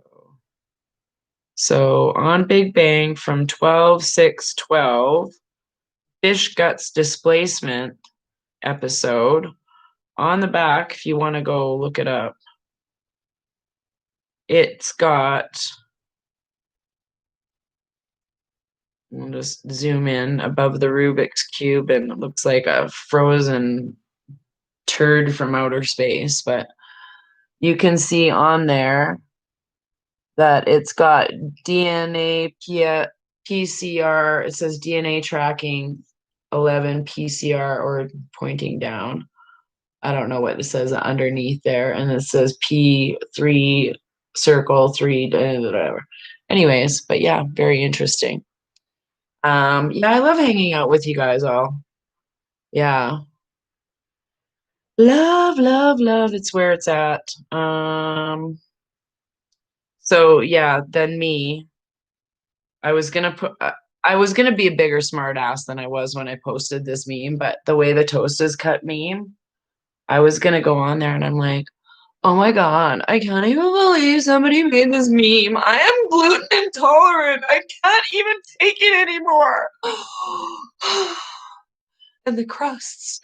So on Big Bang from 12/6/12, fish guts displacement episode. On the back, if you want to go look it up, it's got, I'll just zoom in above the Rubik's Cube and it looks like a frozen turd from outer space, but you can see on there that it's got DNA PCR. It says DNA tracking 11 PCR or pointing down. I don't know what it says underneath there. And it says P3 circle 3, whatever. Anyways, but yeah, very interesting. Yeah, I love hanging out with you guys all. Yeah. Love. It's where it's at. So yeah, then me. I was gonna put. I was gonna be a bigger smartass than I was when I posted this meme, but the way the toast is cut meme, I was gonna go on there and I'm like, oh my god, I can't even believe somebody made this meme. I am gluten intolerant. I can't even take it anymore. And the crusts.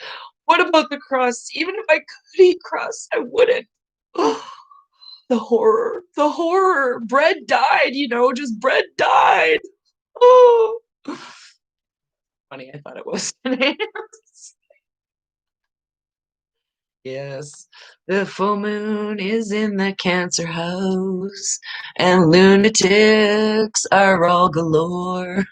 What about the crusts? Even if I could eat crusts, I wouldn't. The horror. The horror. Bread died, just bread died. Oh. Funny, I thought it was. Yes. The full moon is in the Cancer house, and lunatics are all galore.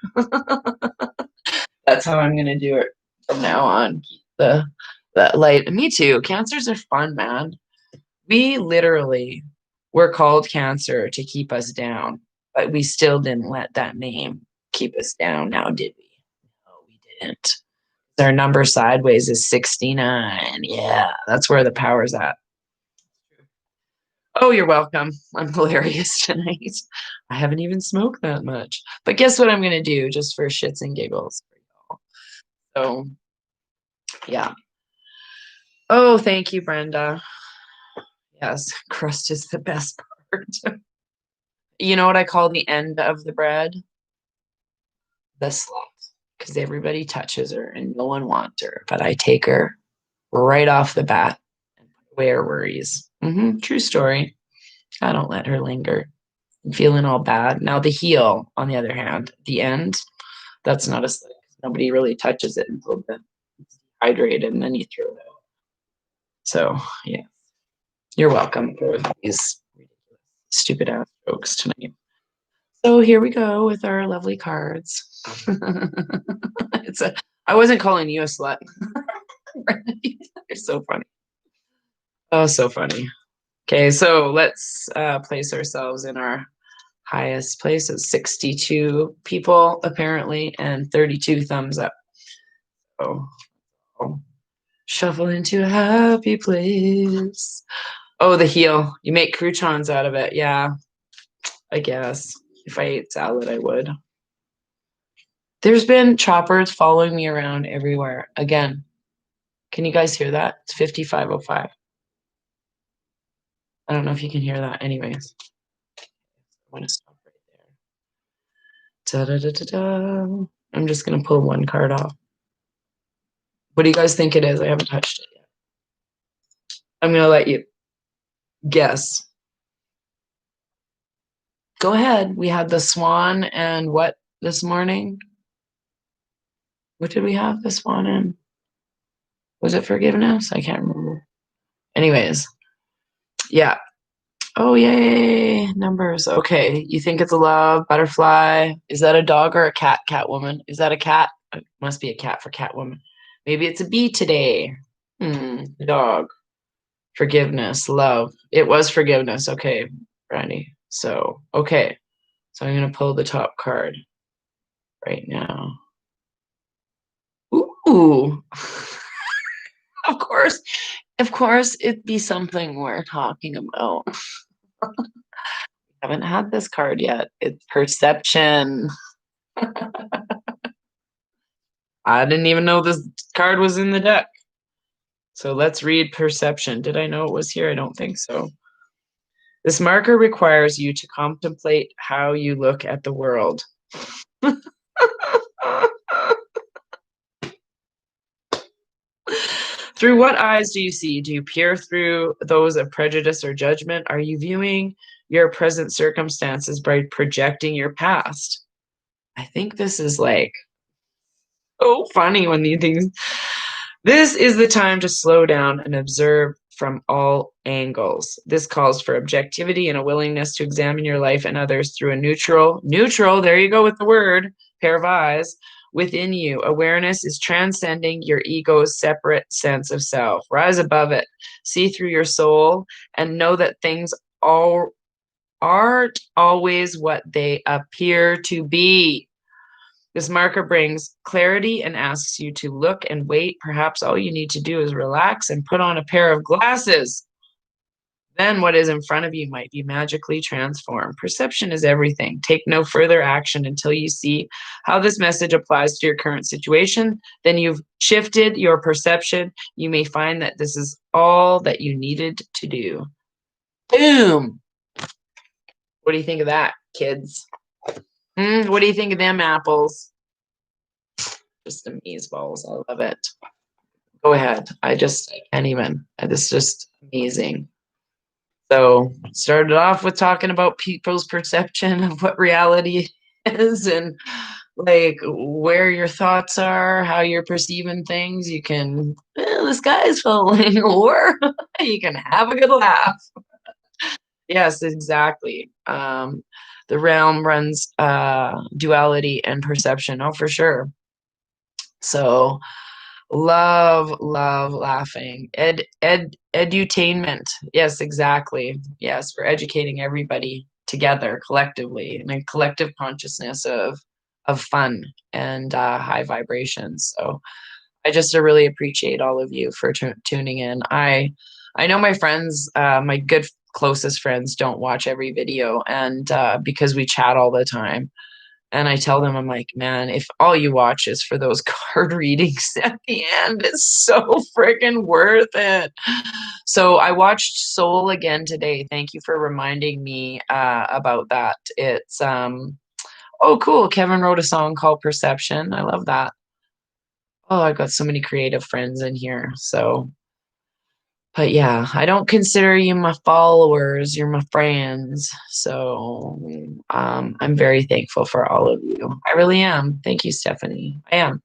That's how I'm gonna do it from now on. The that light. Me too. Cancers are fun, man. We literally were called Cancer to keep us down, but we still didn't let that name keep us down. Now, did we? No, we didn't. Their number sideways is 69. Yeah, that's where the power's at. Oh, you're welcome. I'm hilarious tonight. I haven't even smoked that much. But guess what I'm going to do just for shits and giggles? So, yeah. Oh, thank you, Brenda. Yes, crust is the best part. You know what I call the end of the bread? The slut. Because everybody touches her and no one wants her. But I take her right off the bat and put away her worries. True story. I don't let her linger. I'm feeling all bad. Now, the heel, on the other hand, the end, that's not a slick. Nobody really touches it until it's dehydrated and then you throw it out. So, yeah, you're welcome for these stupid ass jokes tonight. So here we go with our lovely cards. I wasn't calling you a slut. You're so funny. Oh, so funny. Okay, so let's place ourselves in our highest place of 62 people apparently and 32 thumbs up. So I'll shuffle into a happy place. Oh, the heel. You make croutons out of it. Yeah. I guess. If I ate salad, I would. There's been choppers following me around everywhere. Again, can you guys hear that? It's 55:05. I don't know if you can hear that. Anyways, I'm going to stop right there. Da-da-da-da-da. I'm just going to pull one card off. What do you guys think it is? I haven't touched it yet. I'm going to let you guess. Go ahead. We had the swan and what this morning? What did we have the swan in? Was it forgiveness? I can't remember. Anyways, yeah. Oh, yay. Numbers. Okay. You think it's a love, butterfly. Is that a dog or a cat, Catwoman? Is that a cat? It must be a cat for Catwoman. Maybe it's a bee today. Dog. Forgiveness, love. It was forgiveness. Okay, Brandy. So, okay. So I'm going to pull the top card right now. Ooh. Of course. Of course, it'd be something we're talking about. Haven't had this card yet. It's perception. I didn't even know this card was in the deck. So let's read perception. Did I know it was here? I don't think so. This marker requires you to contemplate how you look at the world. Through what eyes do you see? Do you peer through those of prejudice or judgment? Are you viewing your present circumstances by projecting your past? I think this is like so funny when these things. This is the time to slow down and observe from all angles. This calls for objectivity and a willingness to examine your life and others through a neutral, there you go with the word, pair of eyes within you. Awareness is transcending your ego's separate sense of self. Rise above it. See through your soul and know that things all aren't always what they appear to be. This marker brings clarity and asks you to look and wait. Perhaps all you need to do is relax and put on a pair of glasses. Then what is in front of you might be magically transformed. Perception is everything. Take no further action until you see how this message applies to your current situation. Then you've shifted your perception. You may find that this is all that you needed to do. Boom. What do you think of that, kids? What do you think of them apples? Just amazeballs. I love it. Go ahead. I can't even. This is just amazing. So started off with talking about people's perception of what reality is and like where your thoughts are, how you're perceiving things. You can, the sky is falling, or you can have a good laugh. Yes, exactly. The realm runs duality and perception. Oh, for sure. So love laughing. Edutainment. Yes, exactly. Yes, we're educating everybody together collectively in a collective consciousness of fun and high vibrations. So I just really appreciate all of you for tuning in. I know my friends, my good closest friends, don't watch every video, and because we chat all the time. And I tell them, I'm like, man, if all you watch is for those card readings at the end, it's so freaking worth it. So I watched Soul again today. Thank you for reminding me about that. It's oh cool. Kevin wrote a song called Perception. I love that. Oh, I've got so many creative friends in here. So but yeah, I don't consider you my followers. You're my friends. So I'm very thankful for all of you. I really am. Thank you, Stephanie. I am.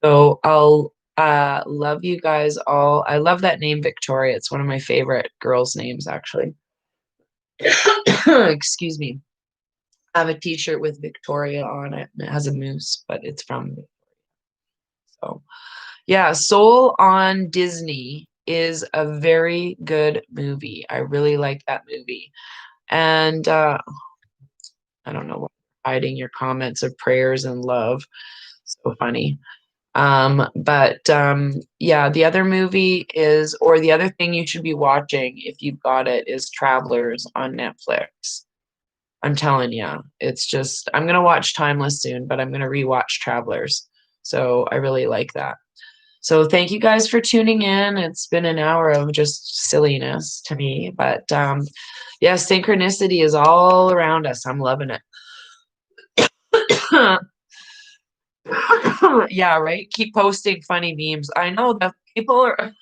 So I'll love you guys all. I love that name, Victoria. It's one of my favorite girls' names, actually. Excuse me. I have a t-shirt with Victoria on it, and it has a moose, but it's from Victoria. So yeah, Soul on Disney is a very good movie. I really like that movie. And I don't know, hiding your comments of prayers and love. So funny. But yeah, the other movie is, or the other thing you should be watching if you've got it, is Travelers on Netflix. I'm telling you, it's just I'm gonna watch Timeless soon, but I'm gonna rewatch Travelers. So I really like that. So thank you guys for tuning in. It's been an hour of just silliness to me, but yeah, synchronicity is all around us. I'm loving it. Yeah, right. Keep posting funny memes. I know that people are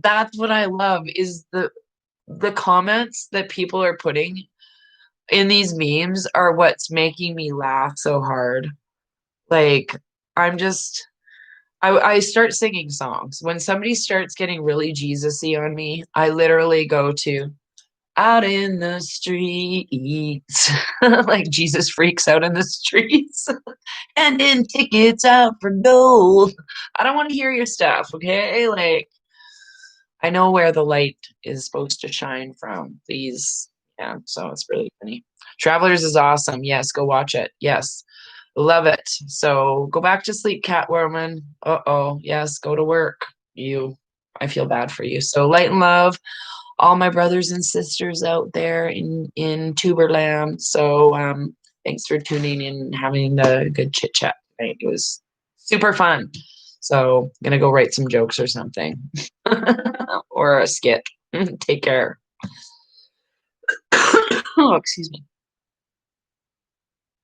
that's what I love is the comments that people are putting in these memes are what's making me laugh so hard. Like I'm just I start singing songs. When somebody starts getting really Jesus-y on me, I literally go to out in the streets. Like Jesus freaks out in the streets. And then tickets out for gold. I don't want to hear your stuff, okay? Like I know where the light is supposed to shine from. These, yeah, so it's really funny. Travelers is awesome. Yes, go watch it. Yes, love it. So go back to sleep, Catwoman. Uh-oh. Yes, go to work. You, I feel bad for you. So light and love, all my brothers and sisters out there in Tuberland. So thanks for tuning in and having the good chit chat tonight. It was super fun. So I'm gonna go write some jokes or something. Or a skit. Take care. Oh, excuse me.